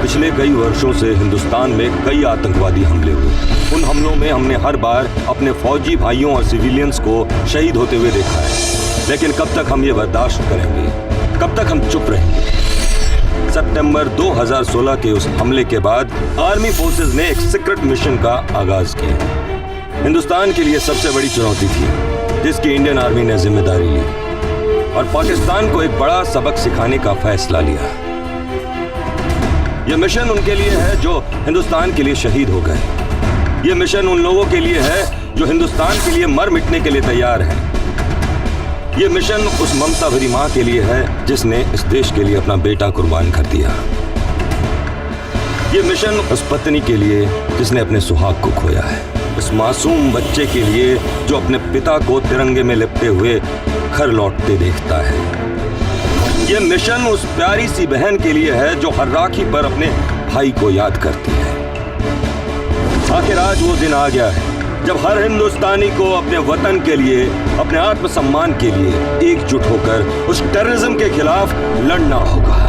पिछले कई वर्षों से हिंदुस्तान में कई आतंकवादी हमले हुए। उन हमलों में हमने हर बार अपने फौजी भाइयों और सिविलियंस को शहीद होते हुए देखा है। लेकिन कब तक हम ये बर्दाश्त करेंगे? कब तक हम चुप रहेंगे? सितंबर 2016 के उस हमले के बाद आर्मी फोर्सेस ने एक सीक्रेट मिशन का आगाज किया। हिंदुस्तान के लिए सबसे बड़ी चुनौती थी जिसकी इंडियन आर्मी ने जिम्मेदारी ली और पाकिस्तान को एक बड़ा सबक सिखाने का फैसला लिया। यह मिशन उनके लिए है जो हिंदुस्तान के लिए शहीद हो गए। यह मिशन उन लोगों के लिए है जो हिंदुस्तान के लिए मर मिटने के लिए तैयार हैं। यह मिशन उस ममता भरी मां के लिए है जिसने इस देश के लिए अपना बेटा कुर्बान कर दिया। यह मिशन उस पत्नी के लिए जिसने अपने सुहाग को खोया है। इस मासूम बच्चे के लिए जो अपने पिता को तिरंगे में लिपटे हुए घर लौटते देखता है। यह मिशन उस प्यारी सी बहन के लिए है जो हर राखी पर अपने भाई को याद करती है। आखिर आज वो दिन आ गया है जब हर हिंदुस्तानी को अपने वतन के लिए, अपने आत्मसम्मान के लिए एकजुट होकर उस टेररिज्म के खिलाफ लड़ना होगा।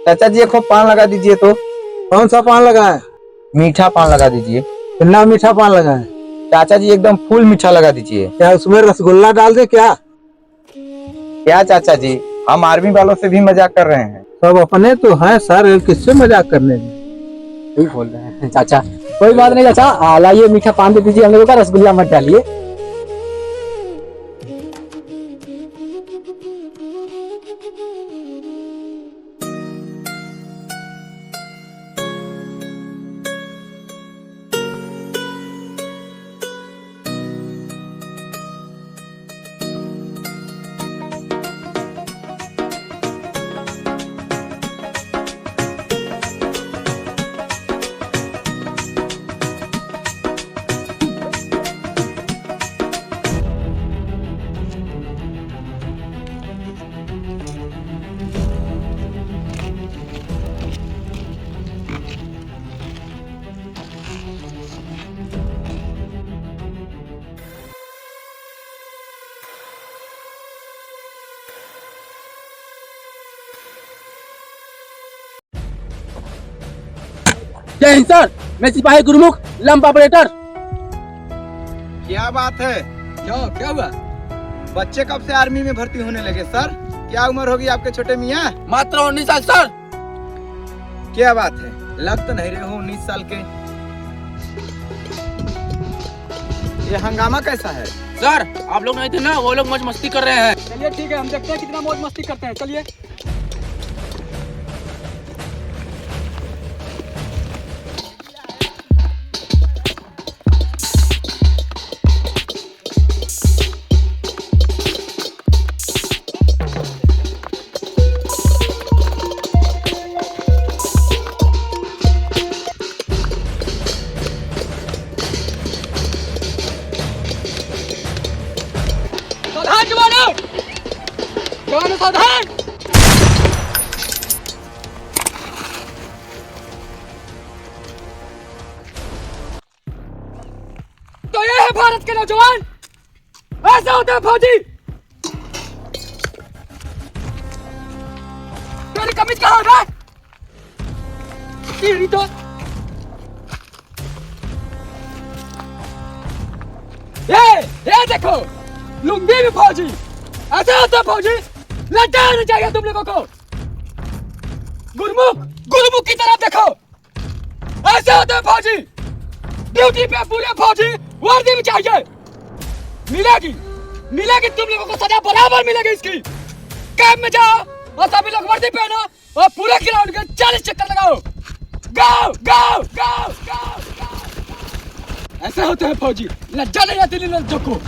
चाचा जी एक पान लगा दीजिए। तो कौन सा पान लगा है? मीठा पान लगा दीजिए। कितना मीठा पान लगा है? चाचा जी एकदम फुल मीठा लगा दीजिए। क्या उसमें रसगुल्ला डाल दे क्या? क्या चाचा जी, हम आर्मी वालों से भी मजाक कर रहे हैं। सब अपने तो हैं सर, किससे मजाक करने में? ठीक बोल रहे हैं चाचा। कोई बात नहीं चाचा, लाइए मीठा पान दे दीजिए हम लोगों का, रसगुल्ला मत डालिए। जय हिंद सर, मैं सिपाही गुरुमुख लंप ऑपरेटर। क्या बात है? क्या हुआ? बच्चे कब से आर्मी में भर्ती होने लगे सर? क्या उम्र होगी आपके छोटे मियाँ? मात्र 19 साल सर। क्या बात है, लग तो नहीं रहे हो 19 साल के। ये हंगामा कैसा है? सर आप लोग नहीं थे ना, वो लोग मौज मस्ती कर रहे हैं। चलिए ठीक है, हम देखते हैं कितना मौज मस्ती करते हैं। चलिए। जवानों सावधान। तो ये है भारत के नौजवान, ऐसा होता है फौजी। कमीज कहाँ है? तेरी तो ये देखो लुंगी भी फौजी, ऐसा होता है फौजी? लज्जा आनी चाहिए तुम लोगों को। गुरमुख की तरफ देखो, ऐसा होता है फौजी। ड्यूटी पे पूरे फौजी वर्दी में चाहिए। मिलेगी तुम लोगों को सजा बराबर मिलेगी इसकी। कैंप में जाओ और सभी लोग वर्दी पहनो और पूरे ग्राउंड के 40 चक्कर लगाओ। गाओ गाओ गाओ गाओ गाओ। ऐसा होता है फौजी, लज्जा नहीं आती लज्जों को।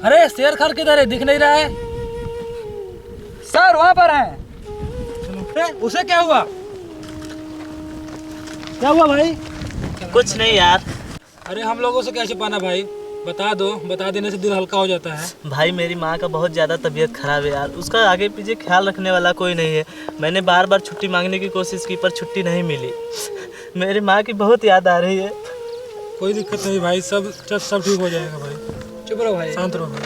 अरे शेर खान किधर है? दिख नहीं रहा है। सर वहाँ पर है। उसे क्या हुआ? क्या हुआ भाई? कुछ नहीं यार। अरे हम लोगों से क्या छिपाना भाई, बता दो, बता देने से दिल हल्का हो जाता है। भाई मेरी माँ का बहुत ज़्यादा तबीयत खराब है यार, उसका आगे पीछे ख्याल रखने वाला कोई नहीं है। मैंने बार बार छुट्टी मांगने की कोशिश की पर छुट्टी नहीं मिली। मेरी माँ की बहुत याद आ रही है। कोई दिक्कत नहीं भाई, सब ठीक हो जाएगा भाई। चुप रहो भाई, शांत रहो भाई।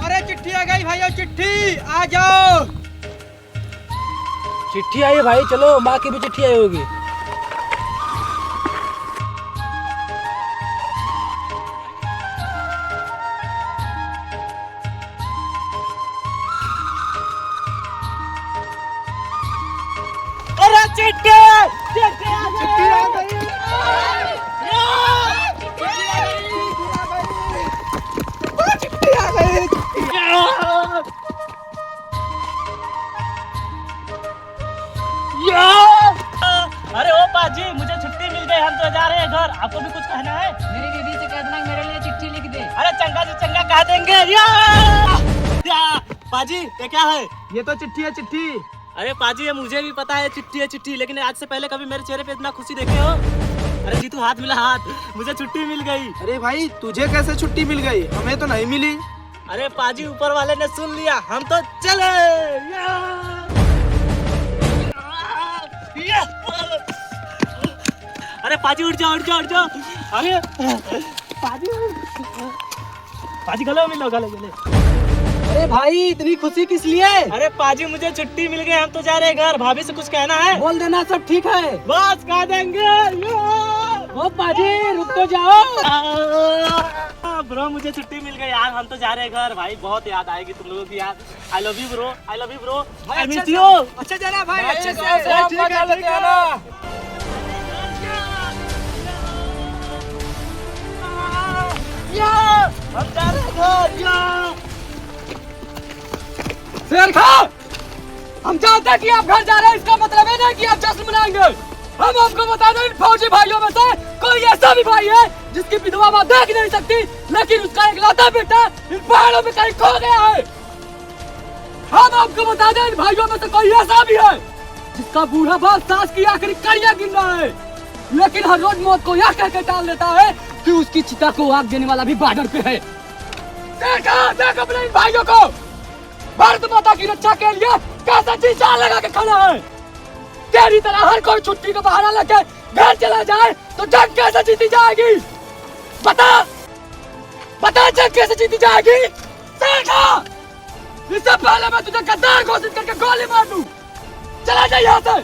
अरे चिट्ठी आ गई भाइयों, चिट्ठी आ जाओ। चिट्ठी आई है भाई, चलो माँ की भी चिट्ठी आई होगी। अरे ओ पाजी, मुझे छुट्टी मिल गई, हम तो जा रहे हैं घर। आपको भी कुछ कहना है? मेरी दीदी से कह देना मेरे लिए चिट्ठी लिख दे। अरे चंगा जी चंगा कह देंगे। पाजी ये क्या है? ये तो चिट्ठी है, चिट्ठी। अरे पाजी ये मुझे भी पता है चिट्ठी है चिट्ठी, लेकिन आज से पहले कभी मेरे चेहरे पे इतना खुशी देखे हो? अरे जीतू हाथ मिला हाथ, मुझे छुट्टी मिल गई। अरे भाई तुझे कैसे छुट्टी मिल गई? हमें तो नहीं मिली। अरे पाजी ऊपर वाले ने सुन लिया, हम तो चले। अरे पाजी उठ जाओ उठ जाओ उठ जाओ। अरे पाजी गले मिलो गले गले। अरे भाई इतनी खुशी किस लिए? अरे पाजी मुझे छुट्टी मिल गई, हम तो जा रहे हैं घर। भाभी से कुछ कहना है? बोल देना सब ठीक है। बस कह देंगे। ओ पाजी रुक तो जाओ। ब्रो मुझे छुट्टी मिल गई यार, हम तो जा रहे हैं घर। भाई बहुत याद आएगी तुम लोगों की यार। I love you bro, I love you bro, I miss you. अच्छा जाना भाई, अच्छे से। ठीक है ठीक है। हम जा रहे हैं घर। शेर खान, हम जानते हैं कि आप घर जा रहे हैं, इसका मतलब है नहीं कि आप जश्न मनाएंगे। हम आपको बता दें, इन फौजी भाइयों में से कोई ऐसा भी भाई है जिसकी विधवा मां देख नहीं सकती, लेकिन उसका एक लौता बेटा इन पहाड़ों में कहीं खो गया है। हम आपको बता दें, इन भाइयों में से कोई ऐसा भी है जिसका बूढ़ा बाप सांस की आखिरी कड़ियां गिन रहा है, लेकिन हर रोज मौत को यह कहकर टाल देता है कि उसकी चिता को आग देने वाला भी बॉर्डर पे है। देख अपने इन भाइयों को, भारत माता की रक्षा के लिए कैसा जी जान लगा के खड़ा है। तेरी तरह हर कोई छुट्टी का बहाना लेके घर चला जाए तो जंग कैसे जीती जाएगी? बता जंग कैसे जीती जाएगी? इससे पहले मैं तुझे गद्दार घोषित करके गोली मार दूं। चला जा यहाँ से।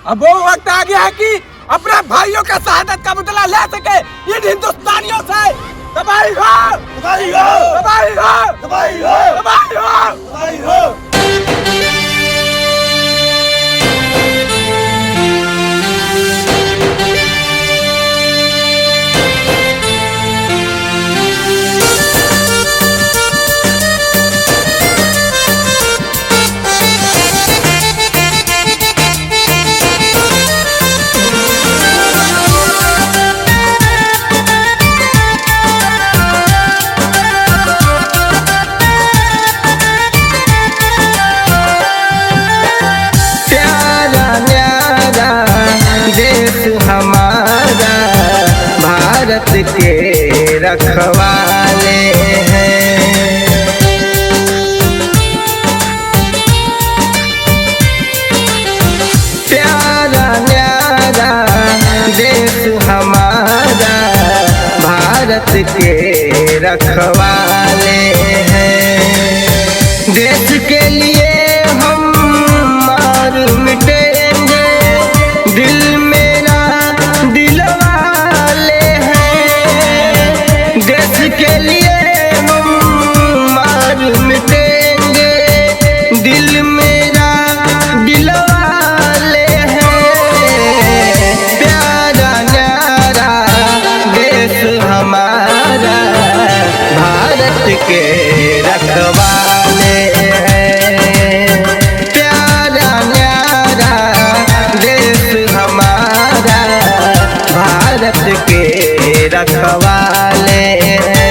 अब वो वक्त आ गया है कि अपने भाइयों के शहादत का बदला ले सके इन हिंदुस्तानियों से। तबाही हो, तबाही हो, तबाही हो, तबाही हो, तबाही हो, तबाही हो। हमारा भारत के रखवाले हैं। प्यारा न्यारा देश हमारा भारत के रखवाले हैं। देश के लिए हम मार मिटेंगे, दिल के लिए हम मार मिटेंगे, दिल मेरा दिलवाले हैं। प्यारा न्यारा देश हमारा भारत के रखवाले हैं। प्यारा न्यारा देश हमारा भारत के रखवाले हैं।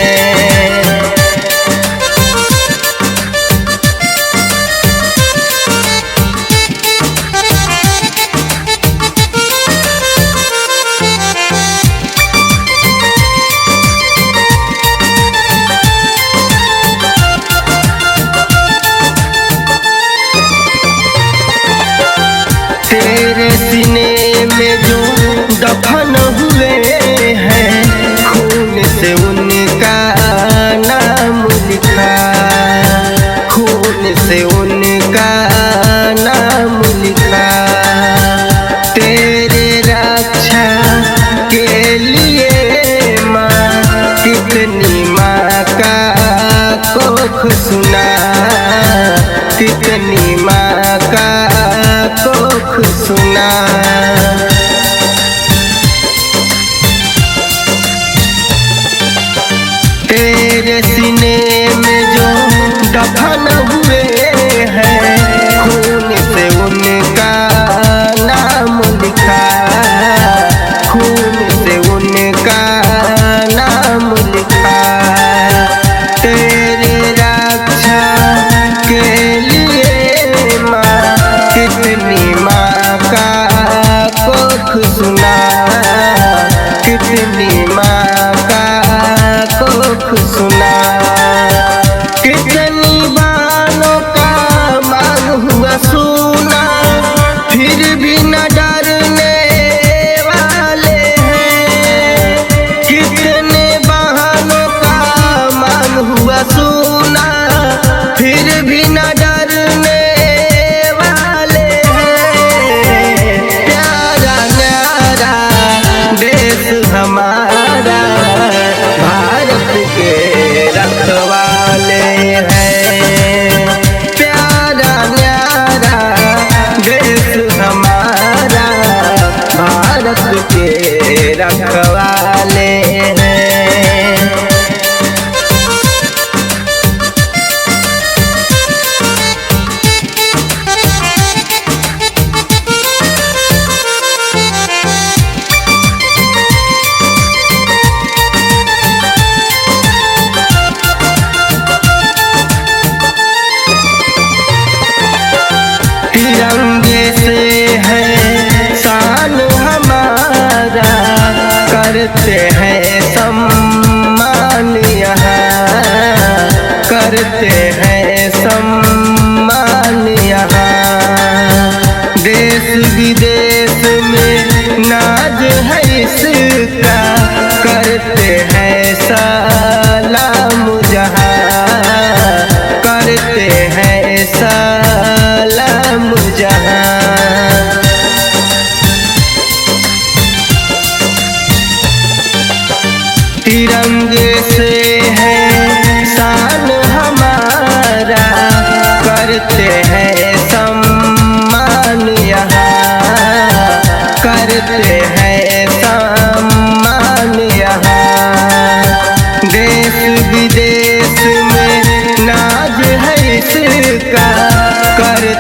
तेरे सीने में जो दफन हुए हैं, खून से उनका नाम लिखा, खून से उनका नाम लिखा। तेरे रक्षा के लिए माँ कितनी माँ का कोख सुना, कितनी माँ का कोख सुना। तेरे सीने में जो दफन हुए हैं, खून से उनका नाम लिखा, खून से उनका नाम लिखा। तेरे रक्षा के लिए माँ कितनी माँ का कोख सुना, कितनी माँ का कोख सुना। कितनी बालों का मांग हुआ सुना, फिर भी न डरने वाले हैं। कितने बहानों का मांग हुआ सुना, फिर भी न डरने वाले हैं। प्यारा न्यारा देश हमारा भारत के रखवाले हैं। प्यारा न्यारा देश हमारा भारत के रखवाले हैं। तिरंगे से है शान हमारा, करते हैं सम्मान यहाँ, करते हैं सम्मान यहाँ। देश विदेश में नाज है इसका, करते हैं सलाम जहाँ, करते हैं सलाम जहाँ।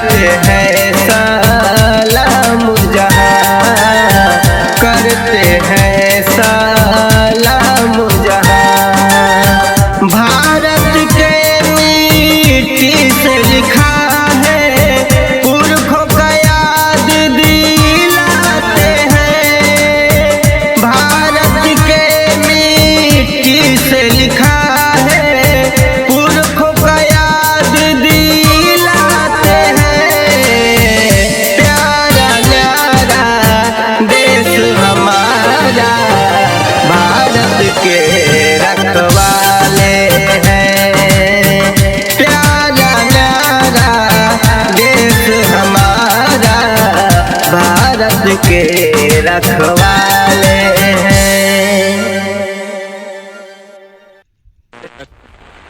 करते हैं सलाम जहां, करते हैं सलाम जहां। भारत के मिट्टी से लिखा है पुरखों का याद दिलाते हैं। भारत के मिट्टी से लिखा है पुरखों का याद दिलाते हैं। प्यारा न्यारा देश हमारा भारत के रखवाले हैं। प्यारा न्यारा देश हमारा भारत के रखवाले हैं।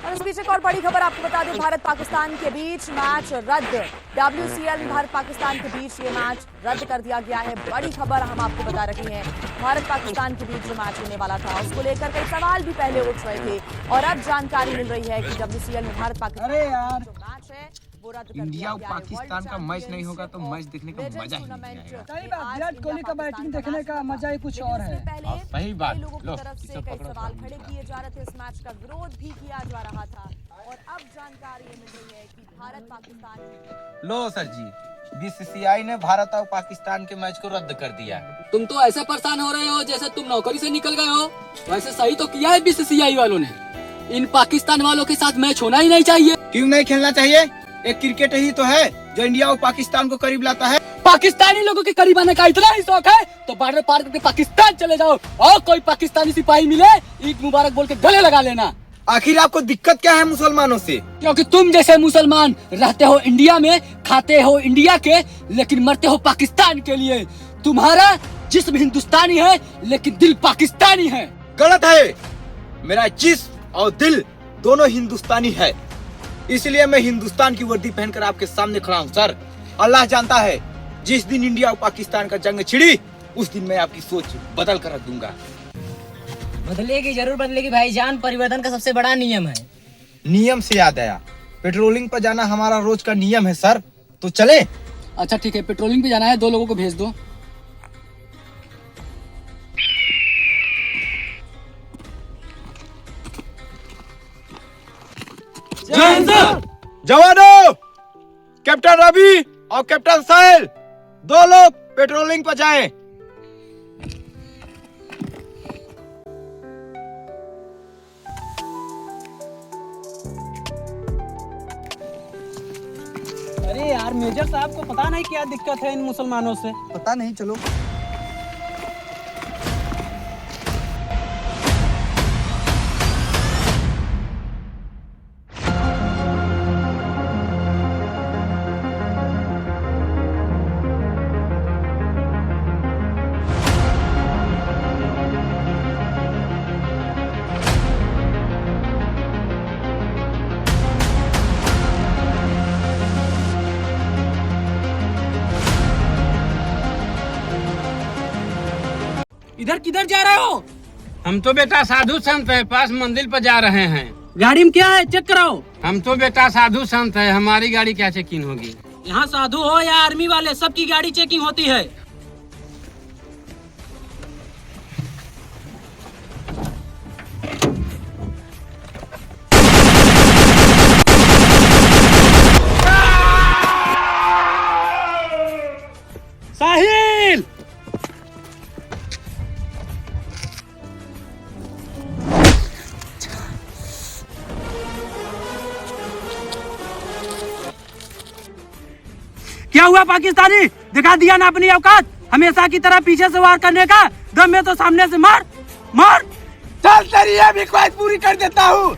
और इस बीच एक और बड़ी खबर आपको बता दें, भारत पाकिस्तान के बीच मैच रद्द। WCL में भारत पाकिस्तान के बीच ये मैच रद्द कर दिया गया है। बड़ी खबर हम आपको बता रहे हैं, भारत पाकिस्तान के बीच जो मैच होने वाला था उसको लेकर कई सवाल भी पहले उठ रहे थे और अब जानकारी मिल रही है कि WCL में भारत पाकिस्तान जो मैच है वो रद्द कर इंडिया दिया और गया है। पाकिस्तान का मैच नहीं होगा तो मैच देखने का मजा ही नहीं आएगा। सही बात, विराट कोहली का बैटिंग देखने का मजा ही कुछ और है। सही बात। लोगों की तरफ से कई सवाल खड़े किए जा रहे थे, इस मैच का विरोध भी किया जा रहा था और अब जानकारी ये मिल रही है कि भारत पाकिस्तान लो सर जी, BCCI ने भारत और पाकिस्तान के मैच को रद्द कर दिया। तुम तो ऐसे परेशान हो रहे हो जैसे तुम नौकरी से निकल गए हो। वैसे सही तो किया है BCCI वालों ने, इन पाकिस्तान वालों के साथ मैच होना ही नहीं चाहिए। क्यों नहीं खेलना चाहिए? एक क्रिकेट ही तो है जो इंडिया और पाकिस्तान को करीब लाता है। पाकिस्तानी लोगों के करीब आने का इतना ही शौक है तो बॉर्डर पार करके पाकिस्तान चले जाओ और कोई पाकिस्तानी सिपाही मिले ईद मुबारक बोल के गले लगा लेना। आखिर आपको दिक्कत क्या है मुसलमानों से? क्योंकि तुम जैसे मुसलमान रहते हो इंडिया में, खाते हो इंडिया के, लेकिन मरते हो पाकिस्तान के लिए। तुम्हारा जिस्म हिंदुस्तानी है लेकिन दिल पाकिस्तानी है। गलत है, मेरा जिस्म और दिल दोनों हिंदुस्तानी है, इसलिए मैं हिंदुस्तान की वर्दी पहनकर आपके सामने खड़ा हूँ सर। अल्लाह जानता है जिस दिन इंडिया और पाकिस्तान का जंग छिड़ी उस दिन मैं आपकी सोच बदल कर रख दूंगा। बदलेगी, जरूर बदलेगी भाईजान, परिवर्तन का सबसे बड़ा नियम है। नियम से याद आया, पेट्रोलिंग पर जाना हमारा रोज का नियम है सर, तो चले? अच्छा ठीक है, पेट्रोलिंग पे जाना है, 2 लोगों को भेज दो। जवानों, कैप्टन रवि और कैप्टन साहिल 2 लोग पेट्रोलिंग पर जाएं। अरे यार मेजर साहब को पता नहीं क्या दिक्कत है इन मुसलमानों से। पता नहीं, चलो। इधर किधर जा रहे हो? हम तो बेटा साधु संत है, पास मंदिर पर जा रहे हैं। गाड़ी में क्या है, चेक कराओ। हम तो बेटा साधु संत है, हमारी गाड़ी क्या चेकिंग होगी? यहाँ साधु हो या आर्मी वाले, सबकी गाड़ी चेकिंग होती है। साहिल, क्या हुआ पाकिस्तानी, दिखा दिया ना अपनी औकात? हमेशा की तरह पीछे से वार करने का दम है तो सामने से मार मार। चल तेरी ये भी ख्वाहिश पूरी कर देता हूँ।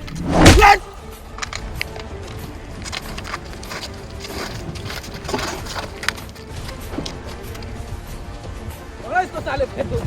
इसको साले फेंक दो।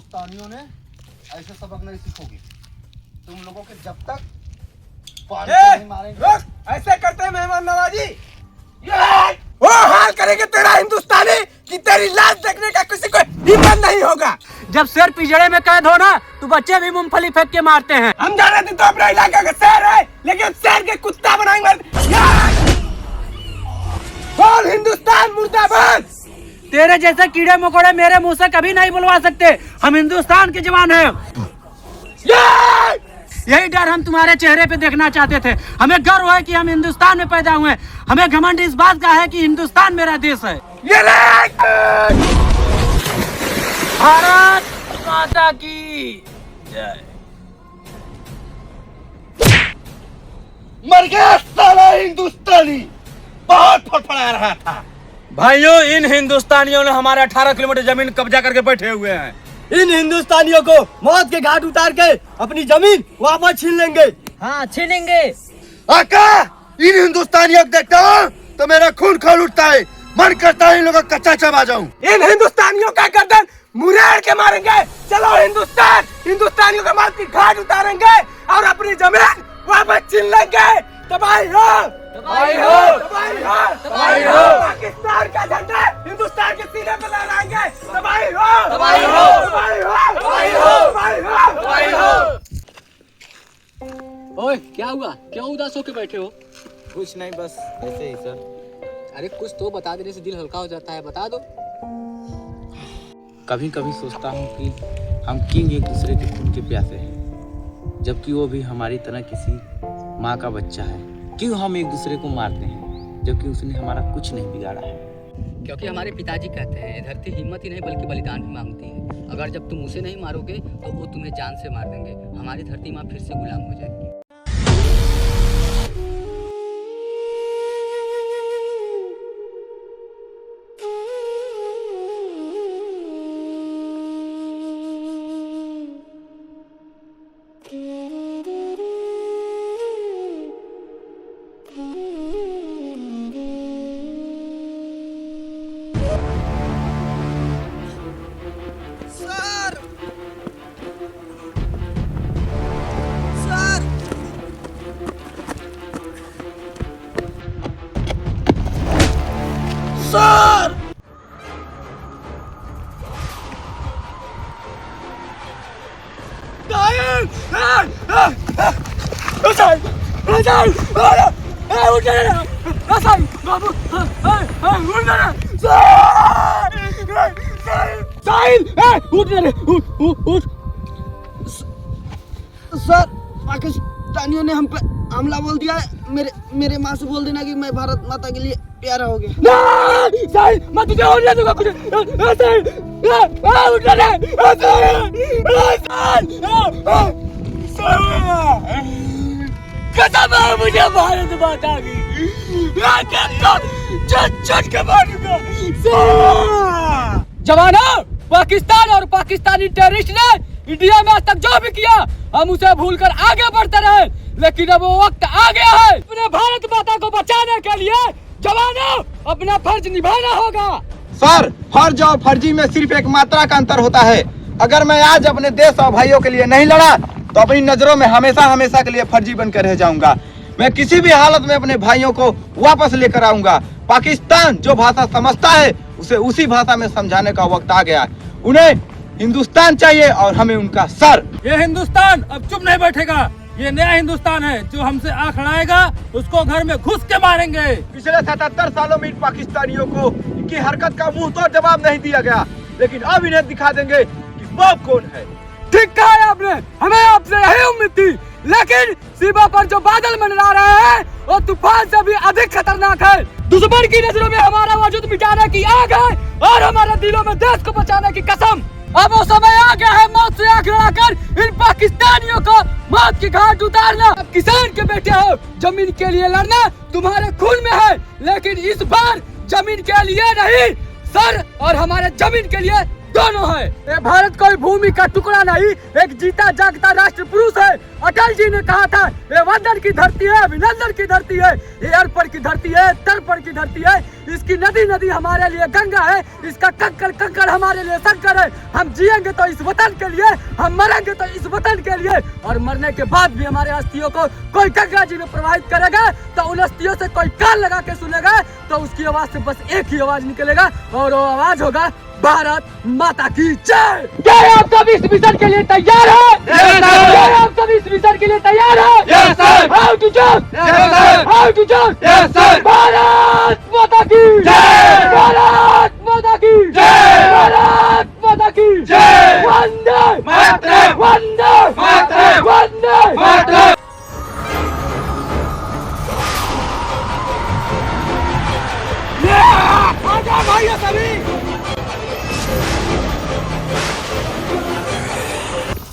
हिंदुस्तानियों ने ऐसे सबक नहीं सीखोगे। तुम लोगों के जब तक नहीं मारेंगे। ऐसे करते हैं मेहमान नवाजी। वो हाल करेंगे तेरा हिंदुस्तानी कि तेरी लाश देखने का किसी को हिम्मत नहीं होगा। जब शेर पिंजड़े में कैद हो ना तो बच्चे भी मूंगफली फेंक के मारते हैं। हम जाने थे तो अपना इलाका का शेर है, लेकिन शेर के कुत्ता बनाएंगे। बोल हिंदुस्तान मुर्दाबाद। तेरे जैसे कीड़े मकोड़े मेरे मुंह से कभी नहीं बुलवा सकते। हम हिंदुस्तान के जवान हैं। यही डर हम तुम्हारे चेहरे पे देखना चाहते थे। हमें गर्व है कि हम हिंदुस्तान में पैदा हुए। हमें घमंड इस बात का है कि हिंदुस्तान मेरा देश है। भारत माता की जय। मर गया साला हिंदुस्तानी, बहुत फड़फड़ा रहा था। भाइयों, इन हिंदुस्तानियों ने हमारे 18 किलोमीटर जमीन कब्जा करके बैठे हुए हैं। इन हिंदुस्तानियों को मौत के घाट उतार के अपनी जमीन वापस छीन लेंगे। हाँ, छीनेंगे। आका, इन हिंदुस्तानियों को देखता हूँ तो मेरा खून खौल उठता है। मन करता है इन लोगों का कच्चा चबा जाऊं। इन हिंदुस्तानियों का गर्दन मुड़ेड़ के मारेंगे। चलो हिंदुस्तान, हिंदुस्तानियों का मौत की घाट उतारेंगे और अपनी जमीन वापस छीन लेंगे। तबाही हो, तबाही हो, तबाही हो, तबाही हो। पाकिस्तान का झंडा हिंदुस्तान के सीने पे लहराएंगे। तबाही हो, तबाही हो, तबाही हो, तबाही हो, तबाही हो, तबाही हो। ओए, क्या हुआ? क्यों उदास होके बैठे हो? कुछ नहीं, बस ऐसे ही सर। अरे कुछ तो बता देने से दिल हल्का हो जाता है, बता दो। कभी कभी सोचता हूँ कि हम किंग एक दूसरे के खून के प्यासे हैं, जबकि वो भी हमारी तरह किसी माँ का बच्चा है। क्यों हम एक दूसरे को मारते हैं जबकि उसने हमारा कुछ नहीं बिगाड़ा है? क्योंकि हमारे पिताजी कहते हैं धरती हिम्मत ही नहीं बल्कि बलिदान भी मांगती है। अगर जब तुम उसे नहीं मारोगे तो वो तुम्हें जान से मार देंगे। हमारी धरती माँ फिर से गुलाम हो जाएगी। सर, पाकिस्तानियों ने हम पे हमला बोल दिया है। मेरे माँ से बोल देना कि मैं भारत माता के लिए प्यारा हो गया। मैं तुझे और ले दूंगा कुछ। कसम है मुझे भारत माता की। चट के मारूंगा। जवानों, पाकिस्तान और पाकिस्तानी टेररिस्ट ने इंडिया में आज तक जो भी किया हम उसे भूलकर आगे बढ़ते रहे, लेकिन अब वो वक्त आ गया है अपने भारत माता को बचाने के लिए जवानों अपना फर्ज निभाना होगा। सर, फर्ज और फर्जी में सिर्फ एक मात्रा का अंतर होता है। अगर मैं आज अपने देश और भाइयों के लिए नहीं लड़ा तो अपनी नजरों में हमेशा हमेशा के लिए फर्जी बनकर रह जाऊंगा। मैं किसी भी हालत में अपने भाइयों को वापस लेकर आऊंगा। पाकिस्तान जो भाषा समझता है उसे उसी भाषा में समझाने का वक्त आ गया। उन्हें हिंदुस्तान चाहिए और हमें उनका सर। ये हिंदुस्तान अब चुप नहीं बैठेगा। ये नया हिंदुस्तान है। जो हमसे आंख अड़ाएगा उसको घर में घुस के मारेंगे। पिछले 77 सालों में इन पाकिस्तानियों को इनकी हरकत का मुंह तोड़ जवाब नहीं दिया गया, लेकिन अब इन्हें दिखा देंगे कि बाप कौन है। ठीक कहा है आपने, हमें आपसे यही उम्मीद थी, लेकिन सीमा पर जो बादल मंडरा रहे हैं वो तूफान से भी अधिक खतरनाक है। दुश्मन की नजरों में हमारा वजूद मिटाने की आग है और हमारे दिलों में देश को बचाने की कसम। अब वो समय आ गया है मौत से आंख लड़ाकर इन पाकिस्तानियों को मौत की घाट उतारना। किसान के बेटे हो, जमीन के लिए लड़ना तुम्हारे खून में है, लेकिन इस बार जमीन के लिए नहीं, सर और हमारे जमीन के लिए दोनों है। ये भारत कोई भूमि का टुकड़ा नहीं, एक जीता जागता राष्ट्र पुरुष है। अटल जी ने कहा था ये वंदन की धरती है, अभिनंदन की धरती है, ये अर्पण की धरती है, तर्पण की धरती है। इसकी नदी नदी हमारे लिए गंगा है, इसका कंकड़ कंकड़ हमारे लिए शंकर है। हम जिएंगे तो इस वतन के लिए, हम मरेंगे तो इस वतन के लिए, और मरने के बाद भी हमारे अस्थियों को कोई गंगा जी में प्रवाहित करेगा तो उन अस्थियों से कोई कान लगा के सुनेगा तो उसकी आवाज से बस एक ही आवाज निकलेगा, और वो आवाज होगा भारत माता की जय। क्या आप सब इस मिशन के लिए तैयार है? क्या आप सब इस मिशन के लिए तैयार है? How to jump, how to jump, Bharat माता की जय, भारत माता की जय, भारत माता की जय, वंदे मातरम, वंदे मातरम, वंदे मातरम। आजा भाइयों सभी,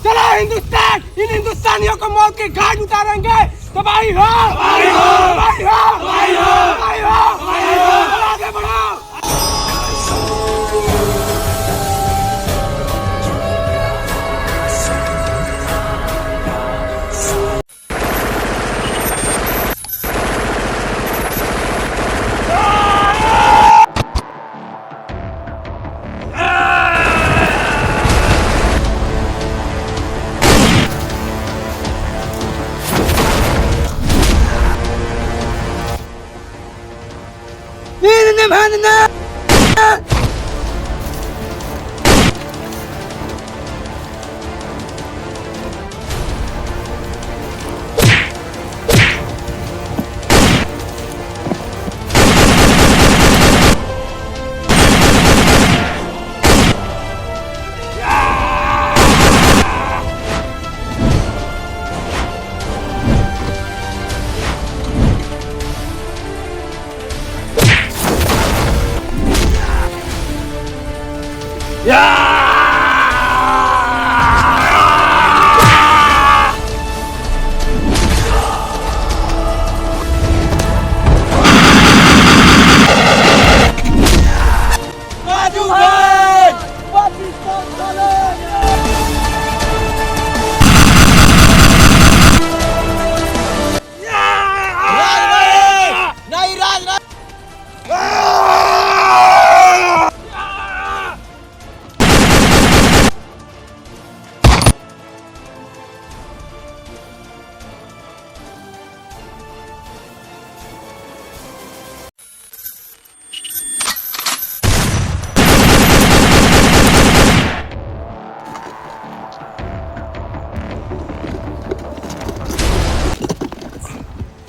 चलो हिंदुस्तान, इन हिंदुस्तानियों को मौत के घाट उतारेंगे। तबाही हो, तबाही हो, तबाही हो, तबाही हो, तबाही हो, तबाही हो, आगे बढ़ो।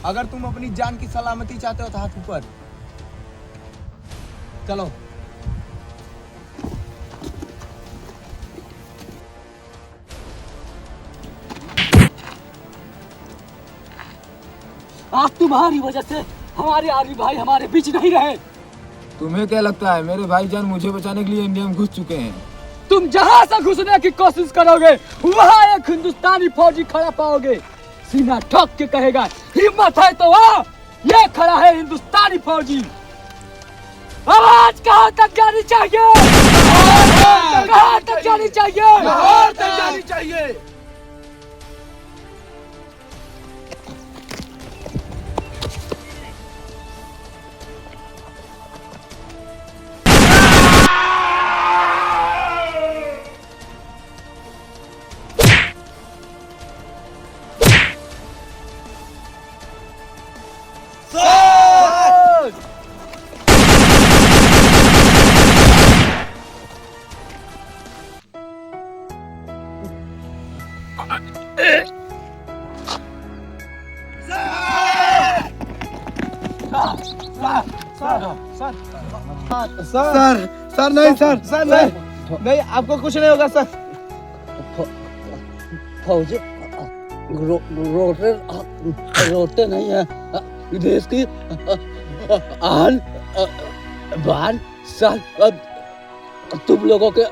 अगर तुम अपनी जान की सलामती चाहते हो तो हाथ ऊपर। चलो। आज तुम्हारी वजह से हमारे आर्मी भाई हमारे बीच नहीं रहे। तुम्हें क्या लगता है मेरे भाईजान मुझे बचाने के लिए इंडिया में घुस चुके हैं? तुम जहां से घुसने की कोशिश करोगे वहां एक हिंदुस्तानी फौजी खड़ा पाओगे, सीना ठोक के कहेगा हिम्मत है तो आ, ये खड़ा है हिंदुस्तानी फौजी। आवाज कहां तक जानी चाहिए? कहां तक जानी चाहिए? लाहौर तक जानी चाहिए। सर नहीं सर नहीं आपको कुछ नहीं होगा सर। फौजी रोते नहीं है, देश की आन बान सन तुम लोगों के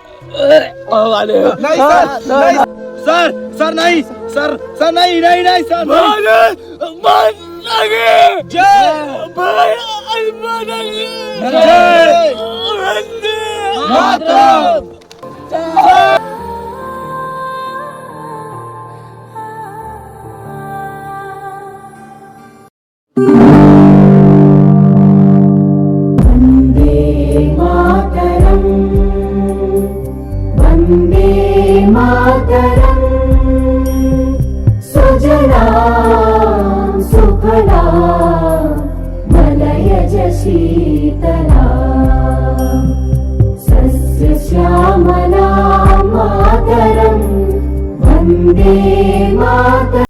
वाले हो। नहीं सर नहीं सर नहीं सर वन्दे मातरं सुजला सुफला मलयज शीतला सस्यश्यामला मातरं वन्दे मातरम्